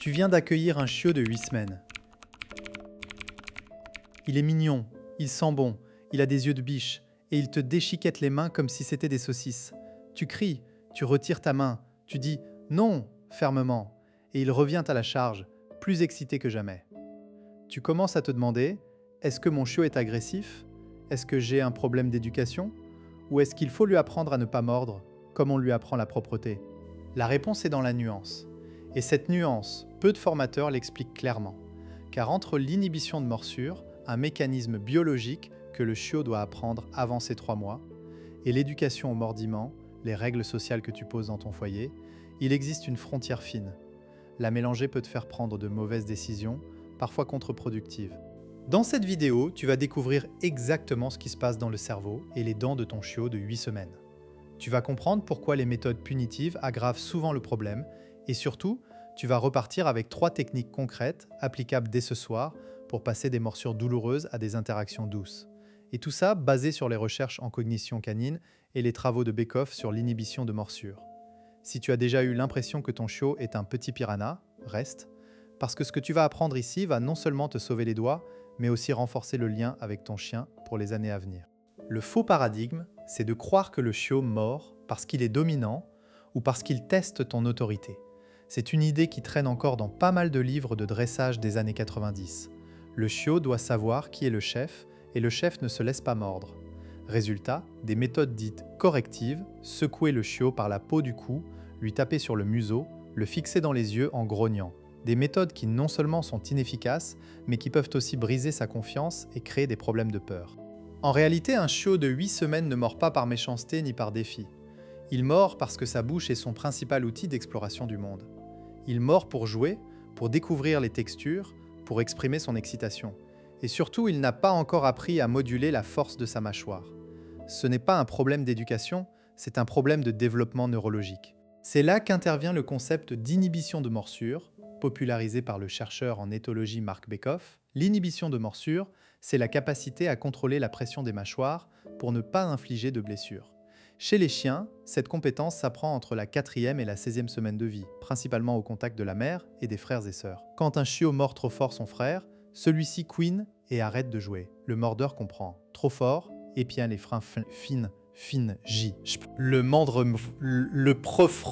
Tu viens d'accueillir un chiot de 8 semaines. Il est mignon, il sent bon, il a des yeux de biche et il te déchiquette les mains comme si c'était des saucisses. Tu cries, tu retires ta main, tu dis « non » fermement et il revient à la charge, plus excité que jamais. Tu commences à te demander « est-ce que mon chiot est agressif ? Est-ce que j'ai un problème d'éducation ? Ou est-ce qu'il faut lui apprendre à ne pas mordre, comme on lui apprend la propreté ?» La réponse est dans la nuance. Et cette nuance, peu de formateurs l'expliquent clairement. Car entre l'inhibition de morsure, un mécanisme biologique que le chiot doit apprendre avant ses 3 mois, et l'éducation au mordiment, les règles sociales que tu poses dans ton foyer, il existe une frontière fine. La mélanger peut te faire prendre de mauvaises décisions, parfois contre-productives. Dans cette vidéo, tu vas découvrir exactement ce qui se passe dans le cerveau et les dents de ton chiot de 8 semaines. Tu vas comprendre pourquoi les méthodes punitives aggravent souvent le problème et surtout, tu vas repartir avec 3 techniques concrètes applicables dès ce soir pour passer des morsures douloureuses à des interactions douces. Et tout ça basé sur les recherches en cognition canine et les travaux de Bekoff sur l'inhibition de morsure. Si tu as déjà eu l'impression que ton chiot est un petit piranha, reste, parce que ce que tu vas apprendre ici va non seulement te sauver les doigts, mais aussi renforcer le lien avec ton chien pour les années à venir. Le faux paradigme, c'est de croire que le chiot mord parce qu'il est dominant ou parce qu'il teste ton autorité. C'est une idée qui traîne encore dans pas mal de livres de dressage des années 90. Le chiot doit savoir qui est le chef et le chef ne se laisse pas mordre. Résultat, des méthodes dites correctives, secouer le chiot par la peau du cou, lui taper sur le museau, le fixer dans les yeux en grognant. Des méthodes qui non seulement sont inefficaces, mais qui peuvent aussi briser sa confiance et créer des problèmes de peur. En réalité, un chiot de 8 semaines ne mord pas par méchanceté ni par défi. Il mord parce que sa bouche est son principal outil d'exploration du monde. Il mord pour jouer, pour découvrir les textures, pour exprimer son excitation. Et surtout, il n'a pas encore appris à moduler la force de sa mâchoire. Ce n'est pas un problème d'éducation, c'est un problème de développement neurologique. C'est là qu'intervient le concept d'inhibition de morsure, popularisé par le chercheur en éthologie Marc Bekoff. L'inhibition de morsure, c'est la capacité à contrôler la pression des mâchoires pour ne pas infliger de blessures. Chez les chiens, cette compétence s'apprend entre la 4e et la 16e semaine de vie, principalement au contact de la mère et des frères et sœurs. Quand un chiot mord trop fort son frère, celui-ci couine et arrête de jouer. Le mordeur comprend. Trop fort, épient les freins fine, J. Le mordre, le prof,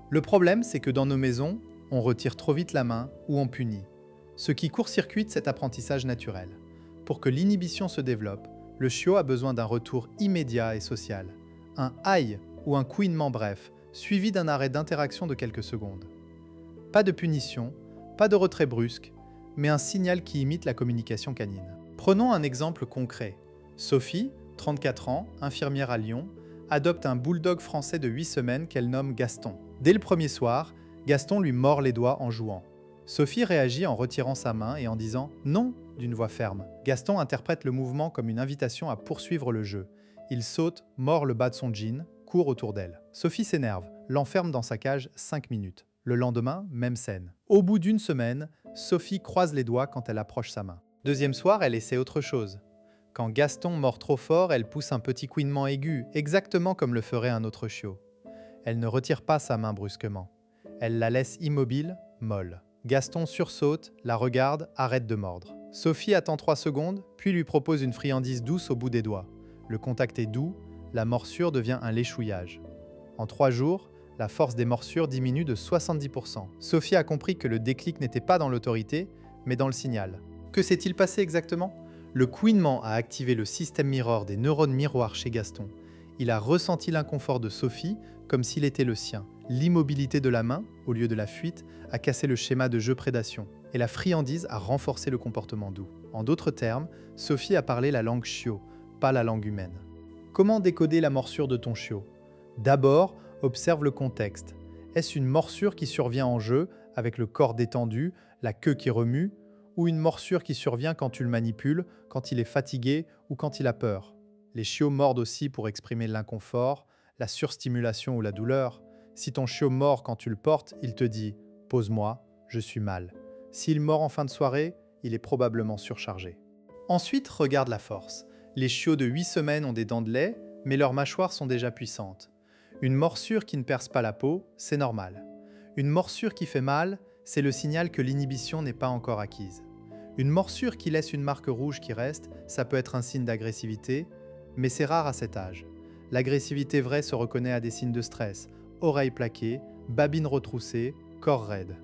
Le problème, c'est que dans nos maisons, on retire trop vite la main ou on punit, ce qui court-circuite cet apprentissage naturel. Pour que l'inhibition se développe, le chiot a besoin d'un retour immédiat et social. Un aïe ou un couinement bref, suivi d'un arrêt d'interaction de quelques secondes. Pas de punition, pas de retrait brusque, mais un signal qui imite la communication canine. Prenons un exemple concret. Sophie, 34 ans, infirmière à Lyon, adopte un bulldog français de 8 semaines qu'elle nomme Gaston. Dès le premier soir, Gaston lui mord les doigts en jouant. Sophie réagit en retirant sa main et en disant « non » d'une voix ferme. Gaston interprète le mouvement comme une invitation à poursuivre le jeu. Il saute, mord le bas de son jean, court autour d'elle. Sophie s'énerve, l'enferme dans sa cage 5 minutes. Le lendemain, même scène. Au bout d'une semaine, Sophie croise les doigts quand elle approche sa main. Deuxième soir, elle essaie autre chose. Quand Gaston mord trop fort, elle pousse un petit couinement aigu, exactement comme le ferait un autre chiot. Elle ne retire pas sa main brusquement. Elle la laisse immobile, molle. Gaston sursaute, la regarde, arrête de mordre. Sophie attend 3 secondes, puis lui propose une friandise douce au bout des doigts. Le contact est doux, la morsure devient un léchouillage. En 3 jours, la force des morsures diminue de 70%. Sophie a compris que le déclic n'était pas dans l'autorité, mais dans le signal. Que s'est-il passé exactement ? Le couinement a activé le système mirror des neurones miroirs chez Gaston. Il a ressenti l'inconfort de Sophie comme s'il était le sien. L'immobilité de la main, au lieu de la fuite, a cassé le schéma de jeu-prédation. Et la friandise a renforcé le comportement doux. En d'autres termes, Sophie a parlé la langue chiot, pas la langue humaine. Comment décoder la morsure de ton chiot ? D'abord, observe le contexte. Est-ce une morsure qui survient en jeu, avec le corps détendu, la queue qui remue, ou une morsure qui survient quand tu le manipules, quand il est fatigué ou quand il a peur ? Les chiots mordent aussi pour exprimer l'inconfort, la surstimulation ou la douleur. Si ton chiot mord quand tu le portes, il te dit « pose-moi, je suis mal ». S'il mord en fin de soirée, il est probablement surchargé. Ensuite, regarde la force. Les chiots de 8 semaines ont des dents de lait, mais leurs mâchoires sont déjà puissantes. Une morsure qui ne perce pas la peau, c'est normal. Une morsure qui fait mal, c'est le signal que l'inhibition n'est pas encore acquise. Une morsure qui laisse une marque rouge qui reste, ça peut être un signe d'agressivité, mais c'est rare à cet âge. L'agressivité vraie se reconnaît à des signes de stress, oreilles plaquées, babines retroussées, corps raide.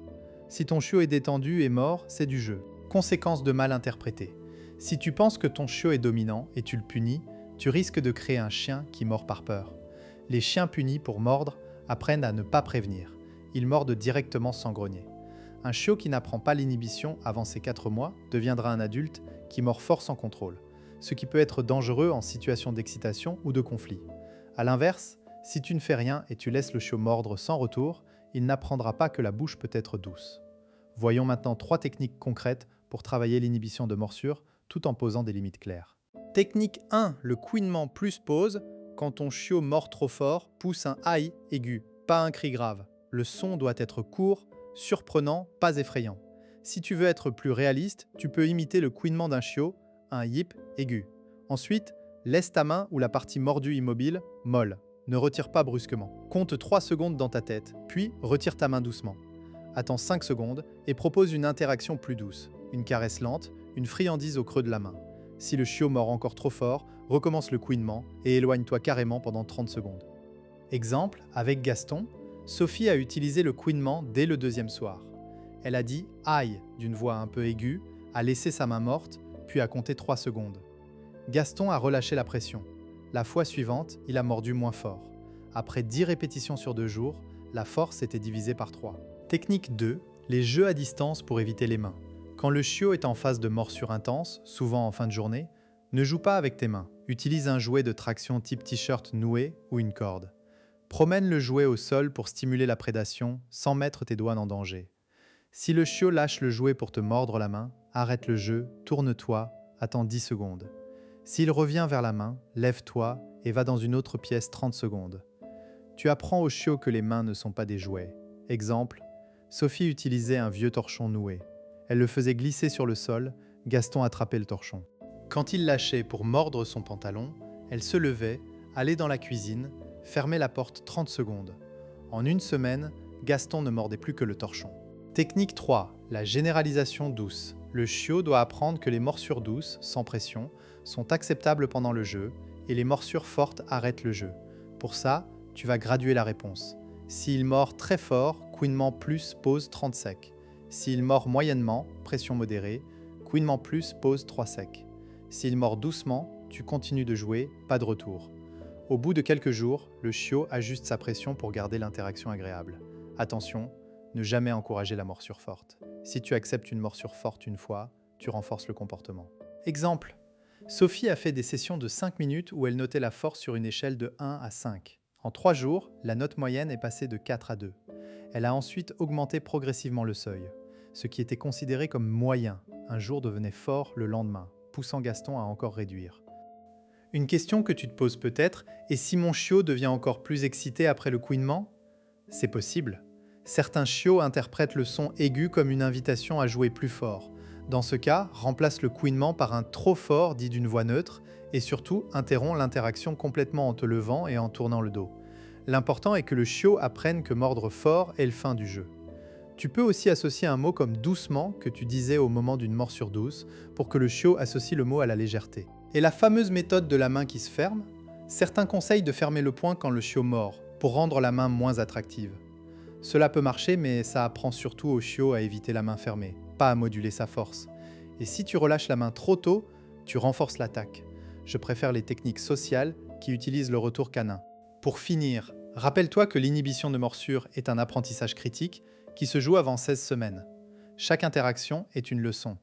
Si ton chiot est détendu et mort, c'est du jeu. Conséquence de mal interprété. Si tu penses que ton chiot est dominant et tu le punis, tu risques de créer un chien qui mord par peur. Les chiens punis pour mordre apprennent à ne pas prévenir. Ils mordent directement sans grogner. Un chiot qui n'apprend pas l'inhibition avant ses 4 mois deviendra un adulte qui mord fort sans contrôle, ce qui peut être dangereux en situation d'excitation ou de conflit. A l'inverse, si tu ne fais rien et tu laisses le chiot mordre sans retour, il n'apprendra pas que la bouche peut être douce. Voyons maintenant 3 techniques concrètes pour travailler l'inhibition de morsure tout en posant des limites claires. Technique 1, le couinement plus pause. Quand ton chiot mord trop fort, pousse un aïe aigu, pas un cri grave. Le son doit être court, surprenant, pas effrayant. Si tu veux être plus réaliste, tu peux imiter le couinement d'un chiot, un yip aigu. Ensuite, laisse ta main ou la partie mordue immobile, molle. Ne retire pas brusquement. Compte 3 secondes dans ta tête, puis retire ta main doucement. Attends 5 secondes et propose une interaction plus douce. Une caresse lente, une friandise au creux de la main. Si le chiot mord encore trop fort, recommence le couinement et éloigne-toi carrément pendant 30 secondes. Exemple, avec Gaston, Sophie a utilisé le couinement dès le 2e soir. Elle a dit « aïe » d'une voix un peu aiguë, a laissé sa main morte, puis a compté 3 secondes. Gaston a relâché la pression. La fois suivante, il a mordu moins fort. Après 10 répétitions sur 2 jours, la force était divisée par 3. Technique 2, les jeux à distance pour éviter les mains. Quand le chiot est en phase de morsure intense, souvent en fin de journée, ne joue pas avec tes mains. Utilise un jouet de traction type t-shirt noué ou une corde. Promène le jouet au sol pour stimuler la prédation sans mettre tes doigts en danger. Si le chiot lâche le jouet pour te mordre la main, arrête le jeu, tourne-toi, attends 10 secondes. S'il revient vers la main, lève-toi et va dans une autre pièce 30 secondes. Tu apprends au chiot que les mains ne sont pas des jouets. Exemple, Sophie utilisait un vieux torchon noué. Elle le faisait glisser sur le sol, Gaston attrapait le torchon. Quand il lâchait pour mordre son pantalon, elle se levait, allait dans la cuisine, fermait la porte 30 secondes. En une semaine, Gaston ne mordait plus que le torchon. Technique 3, la généralisation douce. Le chiot doit apprendre que les morsures douces, sans pression, sont acceptables pendant le jeu et les morsures fortes arrêtent le jeu. Pour ça, tu vas graduer la réponse. S'il mord très fort, couinement plus, pause 30 secs. S'il mord moyennement, pression modérée, couinement plus, pause 3 secs. S'il mord doucement, tu continues de jouer, pas de retour. Au bout de quelques jours, le chiot ajuste sa pression pour garder l'interaction agréable. Attention, ne jamais encourager la morsure forte. Si tu acceptes une morsure forte une fois, tu renforces le comportement. Exemple. Sophie a fait des sessions de 5 minutes où elle notait la force sur une échelle de 1 à 5. En 3 jours, la note moyenne est passée de 4 à 2. Elle a ensuite augmenté progressivement le seuil. Ce qui était considéré comme moyen, un jour devenait fort le lendemain, poussant Gaston à encore réduire. Une question que tu te poses peut-être est si mon chiot devient encore plus excité après le couinement ? C'est possible. Certains chiots interprètent le son aigu comme une invitation à jouer plus fort. Dans ce cas, remplace le couinement par un trop fort dit d'une voix neutre et surtout interrompt l'interaction complètement en te levant et en tournant le dos. L'important est que le chiot apprenne que mordre fort est le fin du jeu. Tu peux aussi associer un mot comme doucement que tu disais au moment d'une morsure douce pour que le chiot associe le mot à la légèreté. Et la fameuse méthode de la main qui se ferme, certains conseillent de fermer le poing quand le chiot mord pour rendre la main moins attractive. Cela peut marcher, mais ça apprend surtout au chiot à éviter la main fermée, pas à moduler sa force. Et si tu relâches la main trop tôt, tu renforces l'attaque. Je préfère les techniques sociales qui utilisent le retour canin. Pour finir, rappelle-toi que l'inhibition de morsure est un apprentissage critique qui se joue avant 16 semaines. Chaque interaction est une leçon.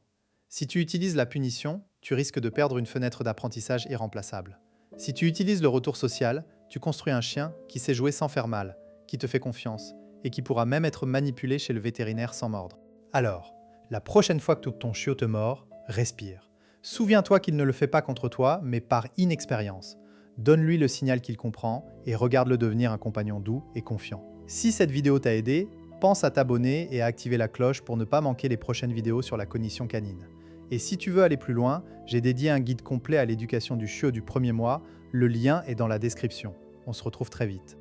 Si tu utilises la punition, tu risques de perdre une fenêtre d'apprentissage irremplaçable. Si tu utilises le retour social, tu construis un chien qui sait jouer sans faire mal, qui te fait confiance, et qui pourra même être manipulé chez le vétérinaire sans mordre. Alors, la prochaine fois que ton chiot te mord, respire. Souviens-toi qu'il ne le fait pas contre toi, mais par inexpérience. Donne-lui le signal qu'il comprend et regarde-le devenir un compagnon doux et confiant. Si cette vidéo t'a aidé, pense à t'abonner et à activer la cloche pour ne pas manquer les prochaines vidéos sur la cognition canine. Et si tu veux aller plus loin, j'ai dédié un guide complet à l'éducation du chiot du premier mois, le lien est dans la description. On se retrouve très vite.